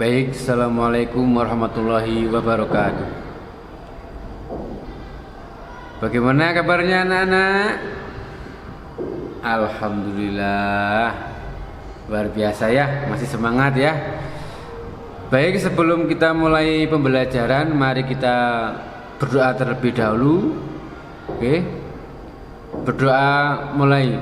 Baik, assalamualaikum warahmatullahi wabarakatuh. Bagaimana kabarnya anak-anak? Alhamdulillah, luar biasa ya, masih semangat ya. Baik, sebelum kita mulai pembelajaran, mari kita berdoa terlebih dahulu. Oke, berdoa mulai.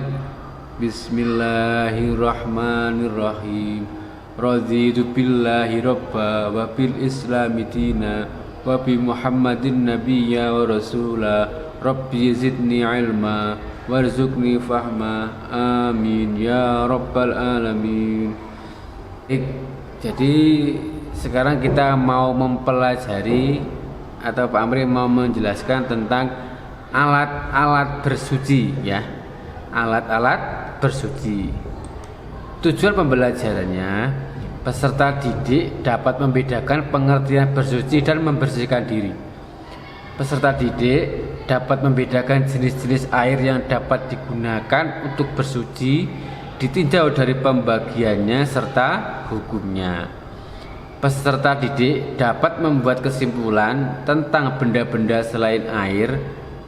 Bismillahirrahmanirrahim. Raditu billahi robba wa bil islami dina wa bi muhammadin nabiyya wa rasula. Rabbi zidni ilma warzuqni fahma. Amin ya rabbal alamin. Jadi sekarang kita mau mempelajari atau Pak Amri mau menjelaskan tentang alat-alat bersuci ya. Alat-alat bersuci. Tujuan pembelajarannya, peserta didik dapat membedakan pengertian bersuci dan membersihkan diri. Peserta didik dapat membedakan jenis-jenis air yang dapat digunakan untuk bersuci ditinjau dari pembagiannya serta hukumnya. Peserta didik dapat membuat kesimpulan tentang benda-benda selain air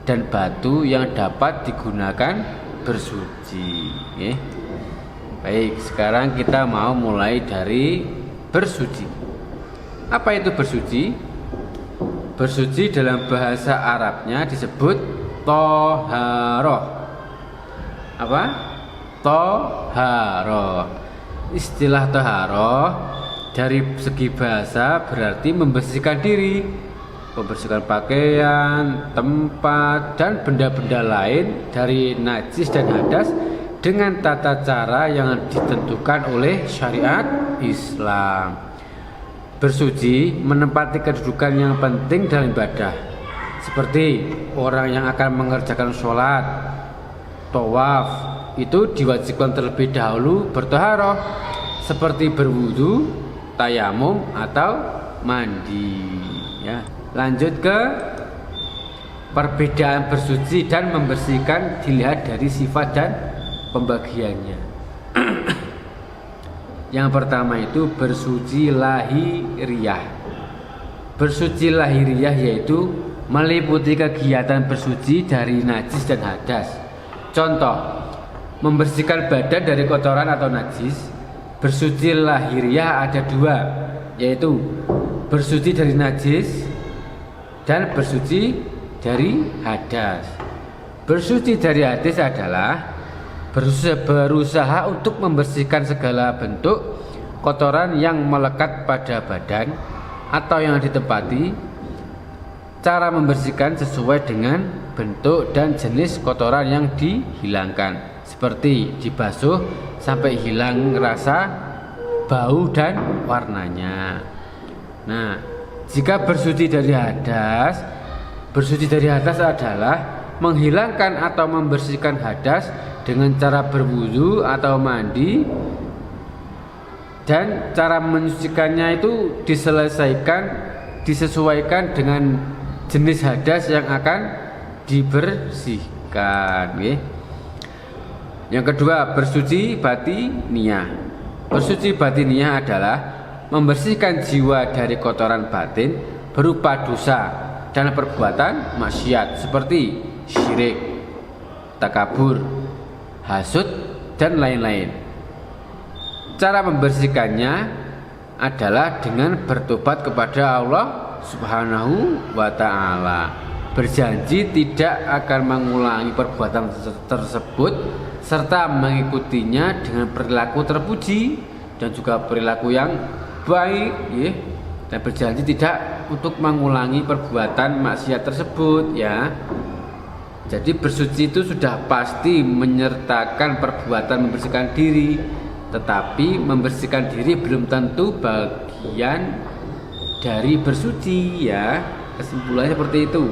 dan batu yang dapat digunakan bersuci. Baik, sekarang kita mau mulai dari bersuci. Apa itu bersuci? Bersuci dalam bahasa Arabnya disebut toharoh. Apa? Toharoh. Istilah toharoh dari segi bahasa berarti membersihkan diri, membersihkan pakaian, tempat, dan benda-benda lain dari najis dan hadas dengan tata cara yang ditentukan oleh syariat Islam. Bersuci menempati kedudukan yang penting dalam ibadah, seperti orang yang akan mengerjakan sholat, tawaf, itu diwajibkan terlebih dahulu bertaharah, seperti berwudu, tayamum, atau mandi ya. Lanjut ke perbedaan bersuci dan membersihkan dilihat dari sifat dan pembagiannya. Yang pertama itu bersuci lahiriah. Bersuci lahiriah yaitu meliputi kegiatan bersuci dari najis dan hadas. Contoh, membersihkan badan dari kotoran atau najis. Bersuci lahiriah ada dua, yaitu bersuci dari najis dan bersuci dari hadas. Bersuci dari hadas adalah berusaha untuk membersihkan segala bentuk kotoran yang melekat pada badan atau yang ditempati. Cara membersihkan sesuai dengan bentuk dan jenis kotoran yang dihilangkan, seperti dibasuh sampai hilang rasa, bau, dan warnanya. Nah, jika bersuci dari hadas adalah menghilangkan atau membersihkan hadas dengan cara berwudu atau mandi, dan cara menyucikannya itu disesuaikan dengan jenis hadas yang akan dibersihkan. Yang kedua, bersuci batiniyah. Bersuci batiniyah adalah membersihkan jiwa dari kotoran batin berupa dosa dan perbuatan maksiat seperti syirik, takabur, hasud, dan lain-lain. Cara membersihkannya adalah dengan bertobat kepada Allah Subhanahu wa ta'ala, berjanji tidak akan mengulangi perbuatan tersebut serta mengikutinya dengan perilaku terpuji dan juga perilaku yang baik dan berjanji tidak untuk mengulangi perbuatan maksiat tersebut ya. Jadi bersuci itu sudah pasti menyertakan perbuatan membersihkan diri, tetapi membersihkan diri belum tentu bagian dari bersuci ya. Kesimpulannya seperti itu.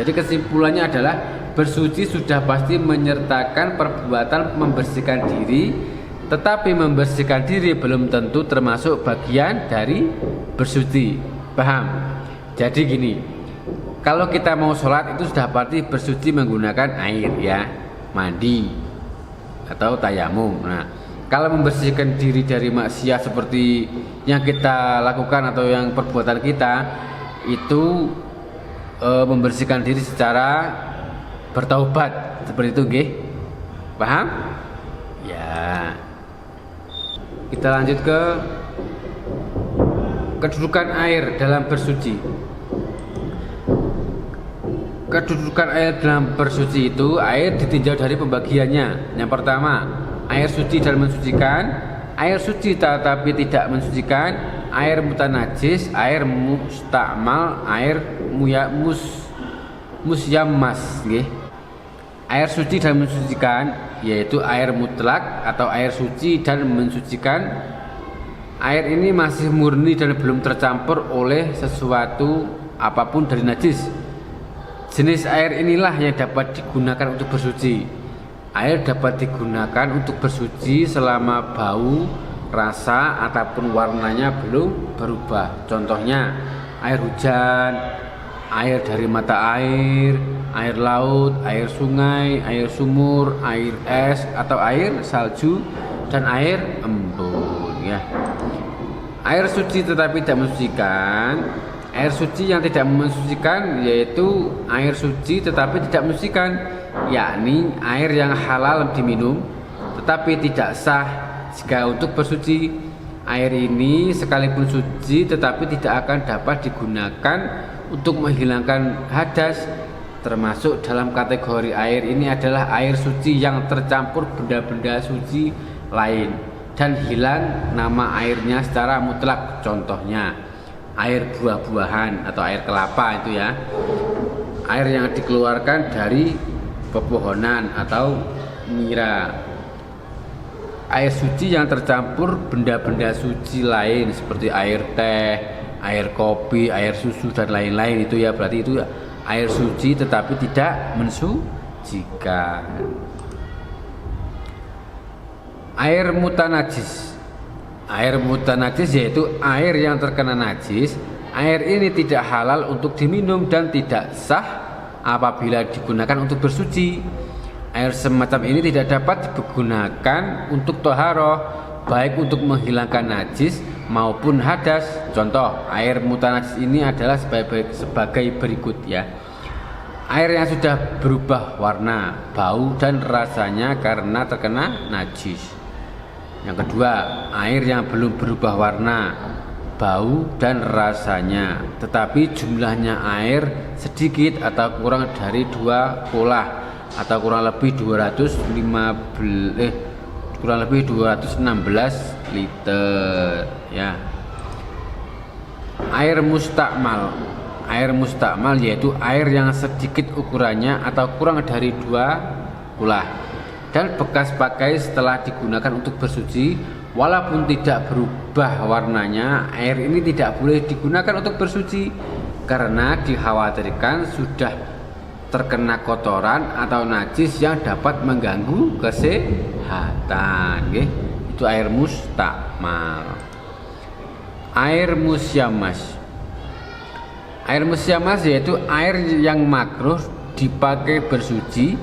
Jadi kesimpulannya adalah bersuci sudah pasti menyertakan perbuatan membersihkan diri, tetapi membersihkan diri belum tentu termasuk bagian dari bersuci. Paham? Jadi gini, kalau kita mau sholat itu sudah pasti bersuci menggunakan air ya, mandi atau tayamum. Nah, Kalau membersihkan diri dari maksiat seperti yang kita lakukan atau yang perbuatan kita itu membersihkan diri secara bertaubat seperti itu, nggih. Paham? Ya. Kita lanjut ke kedudukan air dalam bersuci. Kedudukan air dalam bersuci itu, air ditinjau dari pembagiannya. Yang pertama, air suci dan mensucikan, air suci tetapi tidak mensucikan, air mutanajis, air mustakmal, air musyammas, nggih. Air suci dan mensucikan yaitu air mutlak atau air suci dan mensucikan. Air ini masih murni dan belum tercampur oleh sesuatu apapun dari najis. Jenis air inilah yang dapat digunakan untuk bersuci. Air dapat digunakan untuk bersuci selama bau, rasa, ataupun warnanya belum berubah. Contohnya, air hujan, air dari mata air laut, air sungai, air sumur, air es, atau air salju, dan air embun. Ya. Air suci tetapi tidak mensucikan. Air suci yang tidak mensucikan yaitu air suci tetapi tidak mensucikan, yakni air yang halal diminum tetapi tidak sah jika untuk bersuci. Air ini sekalipun suci tetapi tidak akan dapat digunakan untuk menghilangkan hadas. Termasuk dalam kategori air ini adalah air suci yang tercampur benda-benda suci lain dan hilang nama airnya secara mutlak. Contohnya air buah-buahan atau air kelapa itu ya, air yang dikeluarkan dari pepohonan atau nira. Air suci yang tercampur benda-benda suci lain seperti air teh, air kopi, air susu dan lain-lain itu ya, berarti itu air suci tetapi tidak mensucikan. Air mutanajis. Air mutanajis yaitu air yang terkena najis. Air ini tidak halal untuk diminum dan tidak sah apabila digunakan untuk bersuci. Air semacam ini tidak dapat digunakan untuk toharoh, baik untuk menghilangkan najis maupun hadas. Contoh, air mutanajis ini adalah sebagai berikut ya. Air yang sudah berubah warna, bau, dan rasanya karena terkena najis. Yang kedua, air yang belum berubah warna, bau, dan rasanya tetapi jumlahnya air sedikit atau kurang dari 2 kolah atau kurang lebih 216 liter ya. Air mustakmal. Air mustakmal yaitu air yang sedikit ukurannya atau kurang dari 2 kolah dan bekas pakai setelah digunakan untuk bersuci. Walaupun tidak berubah warnanya, air ini tidak boleh digunakan untuk bersuci karena dikhawatirkan sudah terkena kotoran atau najis yang dapat mengganggu kesehatan. Itu air mustakmal. Air musyamas. Air musyamas yaitu air yang makruh dipakai bersuci.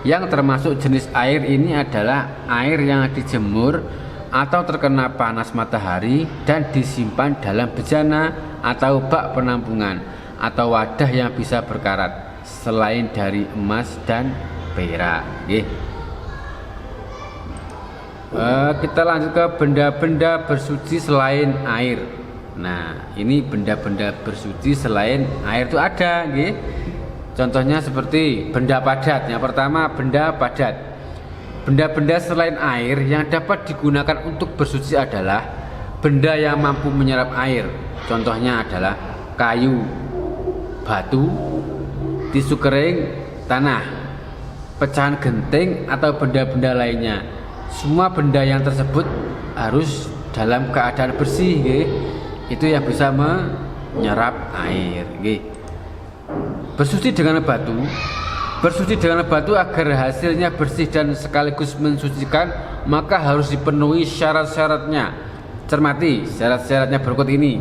Yang termasuk jenis air ini adalah air yang dijemur atau terkena panas matahari dan disimpan dalam bejana atau bak penampungan atau wadah yang bisa berkarat selain dari emas dan perak. Kita lanjut ke benda-benda bersuci selain air. Nah, ini benda-benda bersuci selain air itu ada, contohnya seperti benda padat. Yang pertama, benda padat. Benda-benda selain air yang dapat digunakan untuk bersuci adalah benda yang mampu menyerap air. Contohnya adalah kayu, batu, tisu kering, tanah, pecahan genting, atau benda-benda lainnya. Semua benda yang tersebut harus dalam keadaan bersih, itu yang bisa menyerap air. Bersuci dengan batu. Bersuci dengan batu agar hasilnya bersih dan sekaligus mensucikan, maka harus dipenuhi syarat-syaratnya. Cermati syarat-syaratnya berikut ini.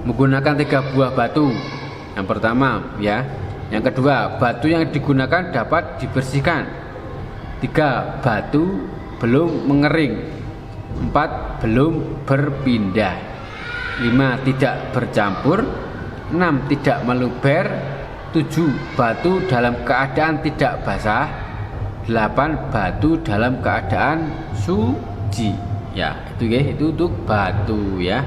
Menggunakan 3 buah batu. Yang pertama ya. Yang kedua, batu yang digunakan dapat dibersihkan. 3, batu belum mengering. 4. Belum berpindah. 5. Tidak bercampur. 6. Tidak meluber. 7. Batu dalam keadaan tidak basah. 8. Batu dalam keadaan suci. Ya, itu untuk batu ya.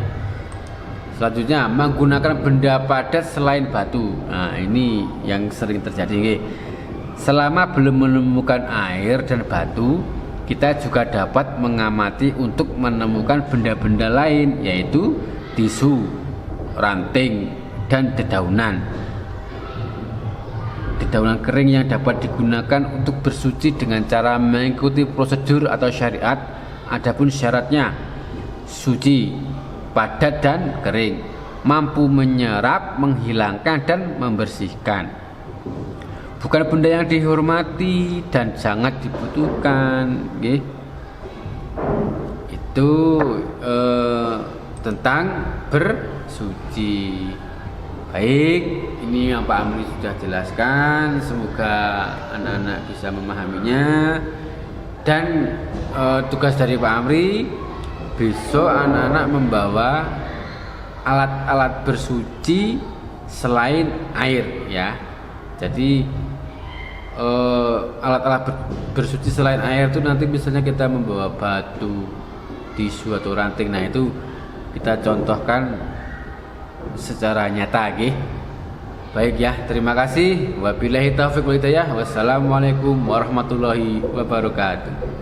Selanjutnya, menggunakan benda padat selain batu. Nah, ini yang sering terjadi nggih. Selama belum menemukan air dan batu, kita juga dapat mengamati untuk menemukan benda-benda lain, yaitu tisu, ranting, dan dedaunan. Dedaunan kering yang dapat digunakan untuk bersuci dengan cara mengikuti prosedur atau syariat. Adapun syaratnya, suci, padat dan kering, mampu menyerap, menghilangkan, dan membersihkan. Bukan benda yang dihormati dan sangat dibutuhkan. Itu tentang bersuci. Baik, ini yang Pak Amri sudah jelaskan. Semoga anak-anak bisa memahaminya. Dan tugas dari Pak Amri, besok anak-anak membawa alat-alat bersuci selain air ya. Jadi alat-alat bersuci selain air itu nanti misalnya kita membawa batu, tisu atau ranting. Nah, itu kita contohkan secara nyata nggih. Baik ya, terima kasih. Wabillahi taufiq wal hidayah. Wassalamualaikum warahmatullahi wabarakatuh.